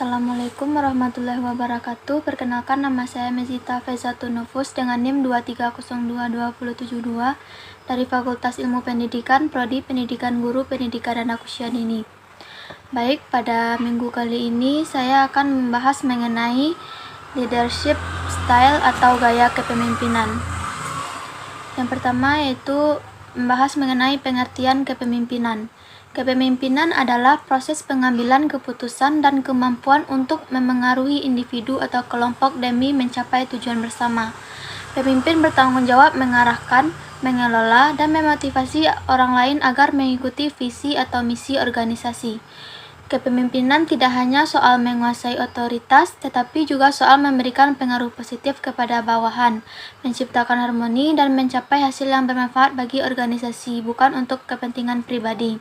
Assalamualaikum warahmatullahi wabarakatuh. Perkenalkan, nama saya Mezita Fezatun Nufus dengan NIM 2302272 dari Fakultas Ilmu Pendidikan, Prodi Pendidikan Guru, Pendidikan dan Akusyanini. Baik, pada minggu kali ini saya akan membahas mengenai leadership style atau gaya kepemimpinan. Yang pertama yaitu membahas mengenai pengertian kepemimpinan. Kepemimpinan adalah proses pengambilan keputusan dan kemampuan untuk memengaruhi individu atau kelompok demi mencapai tujuan bersama. Pemimpin bertanggung jawab mengarahkan, mengelola, dan memotivasi orang lain agar mengikuti visi atau misi organisasi. Kepemimpinan tidak hanya soal menguasai otoritas, tetapi juga soal memberikan pengaruh positif kepada bawahan, menciptakan harmoni, dan mencapai hasil yang bermanfaat bagi organisasi, bukan untuk kepentingan pribadi.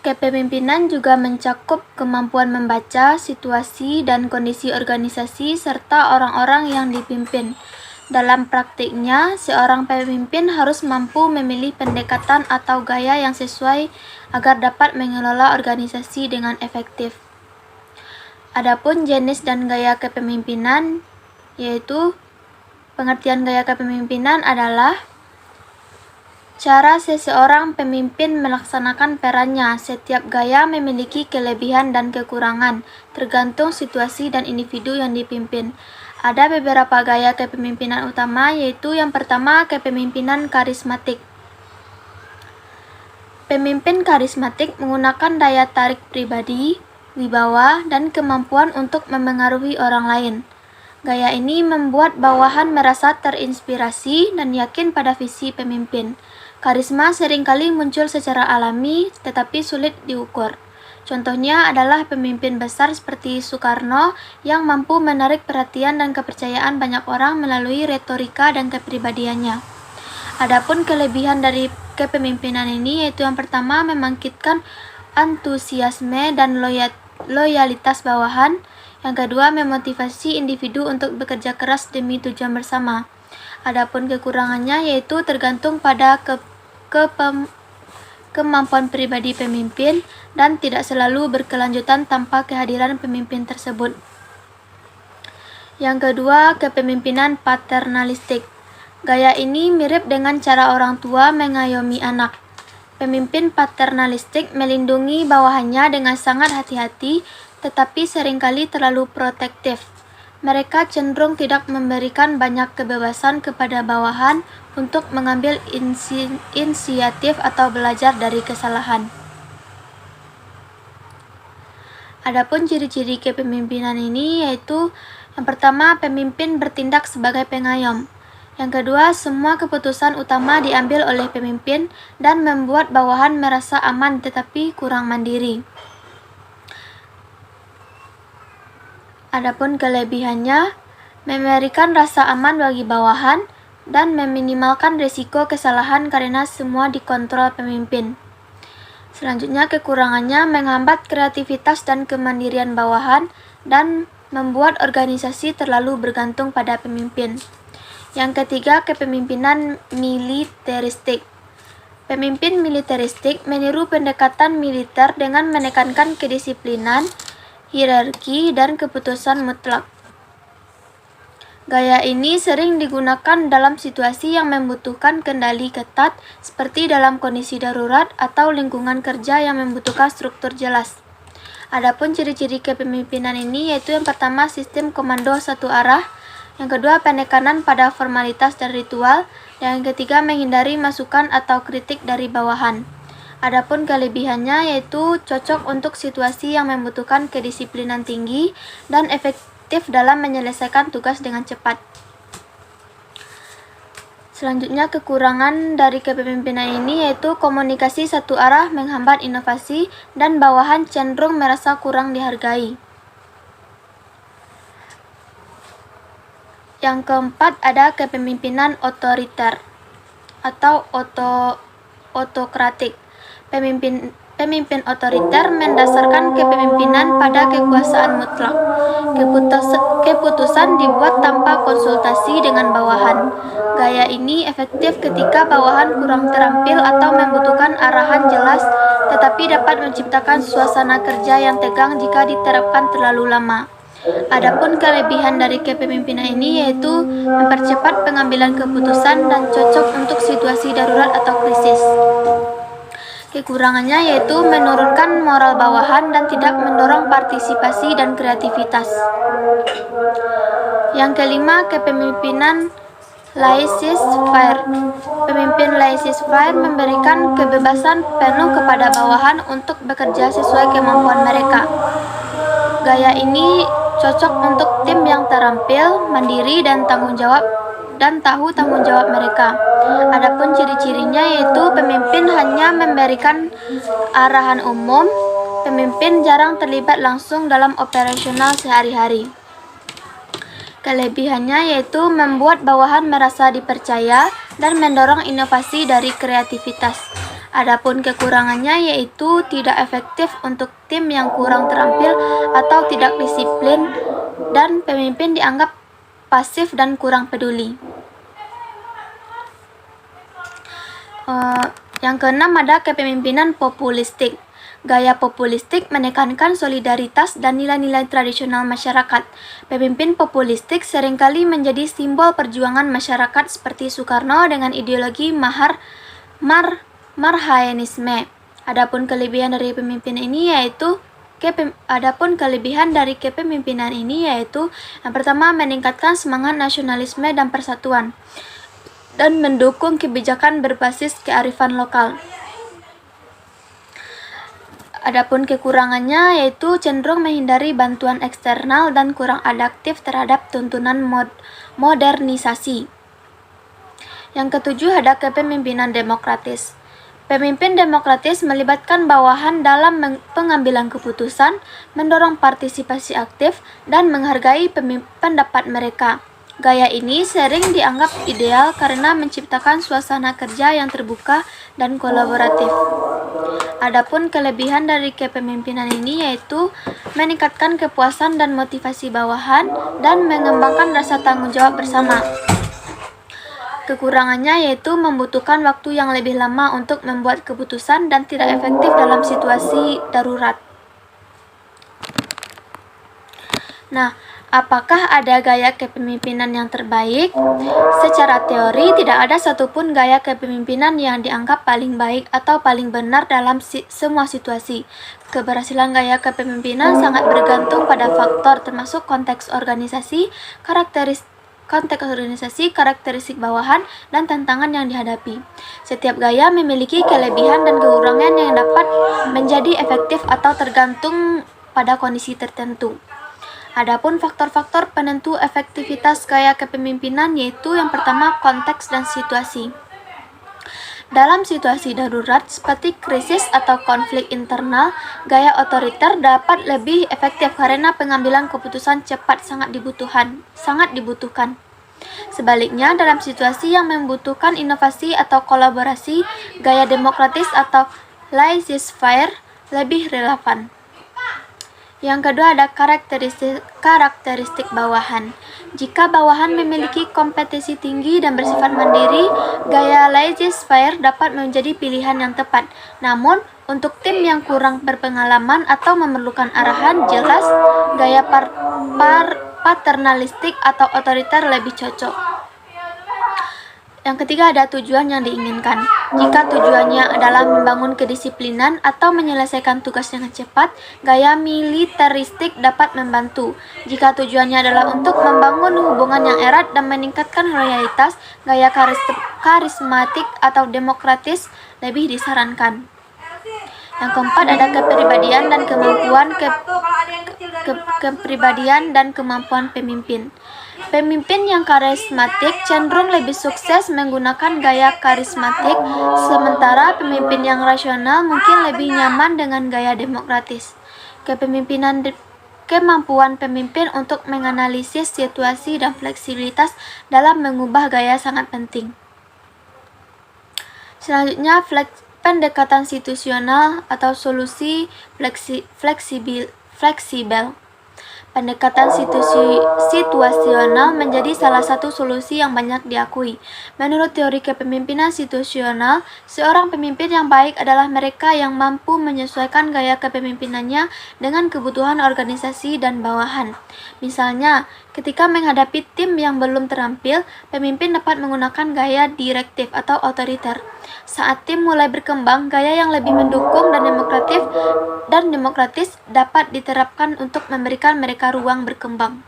Kepemimpinan juga mencakup kemampuan membaca situasi dan kondisi organisasi serta orang-orang yang dipimpin. Dalam praktiknya, seorang pemimpin harus mampu memilih pendekatan atau gaya yang sesuai agar dapat mengelola organisasi dengan efektif. Adapun jenis dan gaya kepemimpinan, yaitu pengertian gaya kepemimpinan adalah cara seseorang pemimpin melaksanakan perannya. Setiap gaya memiliki kelebihan dan kekurangan, tergantung situasi dan individu yang dipimpin. Ada beberapa gaya kepemimpinan utama, yaitu yang pertama, kepemimpinan karismatik. Pemimpin karismatik menggunakan daya tarik pribadi, wibawa, dan kemampuan untuk memengaruhi orang lain. Gaya ini membuat bawahan merasa terinspirasi dan yakin pada visi pemimpin. Karisma seringkali muncul secara alami, tetapi sulit diukur. Contohnya adalah pemimpin besar seperti Soekarno yang mampu menarik perhatian dan kepercayaan banyak orang melalui retorika dan kepribadiannya. Adapun kelebihan dari kepemimpinan ini yaitu yang pertama, membangkitkan antusiasme dan loyalitas bawahan. Yang kedua, memotivasi individu untuk bekerja keras demi tujuan bersama. Adapun kekurangannya yaitu tergantung pada kemampuan pribadi pemimpin dan tidak selalu berkelanjutan tanpa kehadiran pemimpin tersebut. Yang kedua, kepemimpinan paternalistik. Gaya ini mirip dengan cara orang tua mengayomi anak. Pemimpin paternalistik melindungi bawahannya dengan sangat hati-hati, tetapi seringkali terlalu protektif. Mereka cenderung tidak memberikan banyak kebebasan kepada bawahan untuk mengambil inisiatif atau belajar dari kesalahan. Adapun ciri-ciri kepemimpinan ini yaitu yang pertama, pemimpin bertindak sebagai pengayom. Yang kedua, semua keputusan utama diambil oleh pemimpin dan membuat bawahan merasa aman tetapi kurang mandiri. Adapun kelebihannya, memberikan rasa aman bagi bawahan dan meminimalkan risiko kesalahan karena semua dikontrol pemimpin. Selanjutnya, kekurangannya menghambat kreativitas dan kemandirian bawahan dan membuat organisasi terlalu bergantung pada pemimpin. Yang ketiga, kepemimpinan militeristik. Pemimpin militeristik meniru pendekatan militer dengan menekankan kedisiplinan, hierarki, dan keputusan mutlak. Gaya ini sering digunakan dalam situasi yang membutuhkan kendali ketat, seperti dalam kondisi darurat atau lingkungan kerja yang membutuhkan struktur jelas. Adapun ciri-ciri kepemimpinan ini yaitu yang pertama, sistem komando satu arah, yang kedua, penekanan pada formalitas dan ritual, dan yang ketiga, menghindari masukan atau kritik dari bawahan. Adapun kelebihannya yaitu cocok untuk situasi yang membutuhkan kedisiplinan tinggi dan efektif dalam menyelesaikan tugas dengan cepat. Selanjutnya, kekurangan dari kepemimpinan ini yaitu komunikasi satu arah menghambat inovasi dan bawahan cenderung merasa kurang dihargai. Yang keempat, ada kepemimpinan otoriter atau otokratik. Pemimpin otoriter mendasarkan kepemimpinan pada kekuasaan mutlak. Keputusan dibuat tanpa konsultasi dengan bawahan. Gaya ini efektif ketika bawahan kurang terampil atau membutuhkan arahan jelas, tetapi dapat menciptakan suasana kerja yang tegang jika diterapkan terlalu lama. Adapun kelebihan dari kepemimpinan ini yaitu mempercepat pengambilan keputusan dan cocok untuk situasi darurat atau krisis. Kekurangannya yaitu menurunkan moral bawahan dan tidak mendorong partisipasi dan kreativitas. Yang kelima, kepemimpinan laissez-faire. Pemimpin laissez-faire memberikan kebebasan penuh kepada bawahan untuk bekerja sesuai kemampuan mereka. Gaya ini cocok untuk tim yang terampil, mandiri, dan tahu tanggung jawab mereka. Adapun ciri-cirinya yaitu pemimpin hanya memberikan arahan umum, pemimpin jarang terlibat langsung dalam operasional sehari-hari. Kelebihannya yaitu membuat bawahan merasa dipercaya dan mendorong inovasi dari kreativitas. Adapun kekurangannya yaitu tidak efektif untuk tim yang kurang terampil atau tidak disiplin, dan pemimpin dianggap pasif dan kurang peduli. Yang keenam ada kepemimpinan populistik. Gaya populistik menekankan solidaritas dan nilai-nilai tradisional masyarakat. Pemimpin populistik seringkali menjadi simbol perjuangan masyarakat seperti Soekarno dengan ideologi marhaenisme. Adapun kelebihan dari kepemimpinan ini yaitu yang pertama, meningkatkan semangat nasionalisme dan persatuan dan mendukung kebijakan berbasis kearifan lokal. Adapun kekurangannya yaitu cenderung menghindari bantuan eksternal dan kurang adaptif terhadap tuntunan modernisasi. Yang ketujuh ada kepemimpinan demokratis. Pemimpin demokratis melibatkan bawahan dalam pengambilan keputusan, mendorong partisipasi aktif, dan menghargai pendapat mereka. Gaya ini sering dianggap ideal karena menciptakan suasana kerja yang terbuka dan kolaboratif. Adapun kelebihan dari kepemimpinan ini yaitu meningkatkan kepuasan dan motivasi bawahan dan mengembangkan rasa tanggung jawab bersama. Kekurangannya yaitu membutuhkan waktu yang lebih lama untuk membuat keputusan dan tidak efektif dalam situasi darurat. Nah, apakah ada gaya kepemimpinan yang terbaik? Secara teori, tidak ada satupun gaya kepemimpinan yang dianggap paling baik atau paling benar dalam semua situasi. Keberhasilan gaya kepemimpinan sangat bergantung pada faktor termasuk konteks organisasi, karakteristik bawahan, dan tantangan yang dihadapi. Setiap gaya memiliki kelebihan dan kekurangan yang dapat menjadi efektif atau tergantung pada kondisi tertentu. Adapun faktor-faktor penentu efektivitas gaya kepemimpinan yaitu yang pertama, konteks dan situasi. Dalam situasi darurat seperti krisis atau konflik internal, gaya otoriter dapat lebih efektif karena pengambilan keputusan cepat sangat dibutuhkan. Sebaliknya, dalam situasi yang membutuhkan inovasi atau kolaborasi, gaya demokratis atau laissez-faire lebih relevan. Yang kedua ada karakteristik bawahan. Jika bawahan memiliki kompetensi tinggi dan bersifat mandiri, gaya laissez-faire dapat menjadi pilihan yang tepat. Namun, untuk tim yang kurang berpengalaman atau memerlukan arahan jelas, gaya paternalistik atau otoriter lebih cocok. Yang ketiga ada tujuan yang diinginkan. Jika tujuannya adalah membangun kedisiplinan atau menyelesaikan tugas dengan cepat, gaya militeristik dapat membantu. Jika tujuannya adalah untuk membangun hubungan yang erat dan meningkatkan loyalitas, gaya karismatik atau demokratis lebih disarankan. Yang keempat ada kepribadian dan kemampuan pemimpin. Pemimpin yang karismatik cenderung lebih sukses menggunakan gaya karismatik, sementara pemimpin yang rasional mungkin lebih nyaman dengan gaya demokratis. Kemampuan pemimpin untuk menganalisis situasi dan fleksibilitas dalam mengubah gaya sangat penting. Selanjutnya, pendekatan situasional atau solusi fleksibel. Pendekatan situasional menjadi salah satu solusi yang banyak diakui. Menurut teori kepemimpinan situasional, seorang pemimpin yang baik adalah mereka yang mampu menyesuaikan gaya kepemimpinannya dengan kebutuhan organisasi dan bawahan. Misalnya, ketika menghadapi tim yang belum terampil, pemimpin dapat menggunakan gaya direktif atau otoriter. Saat tim mulai berkembang, gaya yang lebih mendukung dan demokratis dapat diterapkan untuk memberikan mereka ruang berkembang.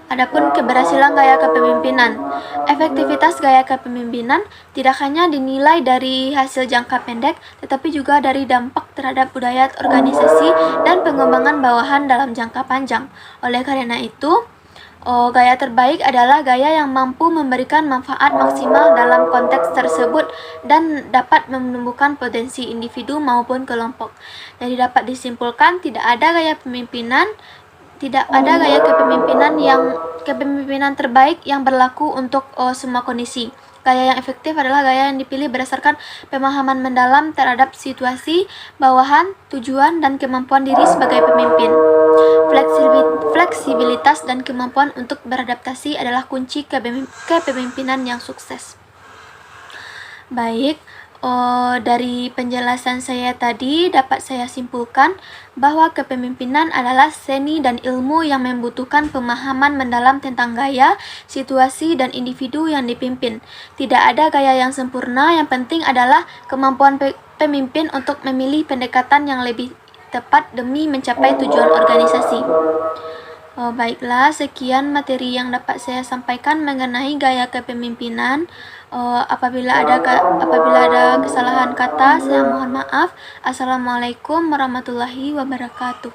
Adapun keberhasilan gaya kepemimpinan. Efektivitas gaya kepemimpinan tidak hanya dinilai dari hasil jangka pendek, tetapi juga dari dampak terhadap budaya organisasi dan pengembangan bawahan dalam jangka panjang. Oleh karena itu, gaya terbaik adalah gaya yang mampu memberikan manfaat maksimal dalam konteks tersebut dan dapat menumbuhkan potensi individu maupun kelompok. Jadi dapat disimpulkan tidak ada gaya kepemimpinan terbaik yang berlaku untuk semua kondisi. Gaya yang efektif adalah gaya yang dipilih berdasarkan pemahaman mendalam terhadap situasi, bawahan, tujuan, dan kemampuan diri sebagai pemimpin. Fleksibilitas dan kemampuan untuk beradaptasi adalah kunci kepemimpinan yang sukses. Baik, dari penjelasan saya tadi dapat saya simpulkan bahwa kepemimpinan adalah seni dan ilmu yang membutuhkan pemahaman mendalam tentang gaya, situasi, dan individu yang dipimpin. Tidak ada gaya yang sempurna, yang penting adalah kemampuan pemimpin untuk memilih pendekatan yang lebih tepat demi mencapai tujuan organisasi. Baiklah, sekian materi yang dapat saya sampaikan mengenai gaya kepemimpinan. Apabila ada kesalahan kata, saya mohon maaf. Assalamualaikum warahmatullahi wabarakatuh.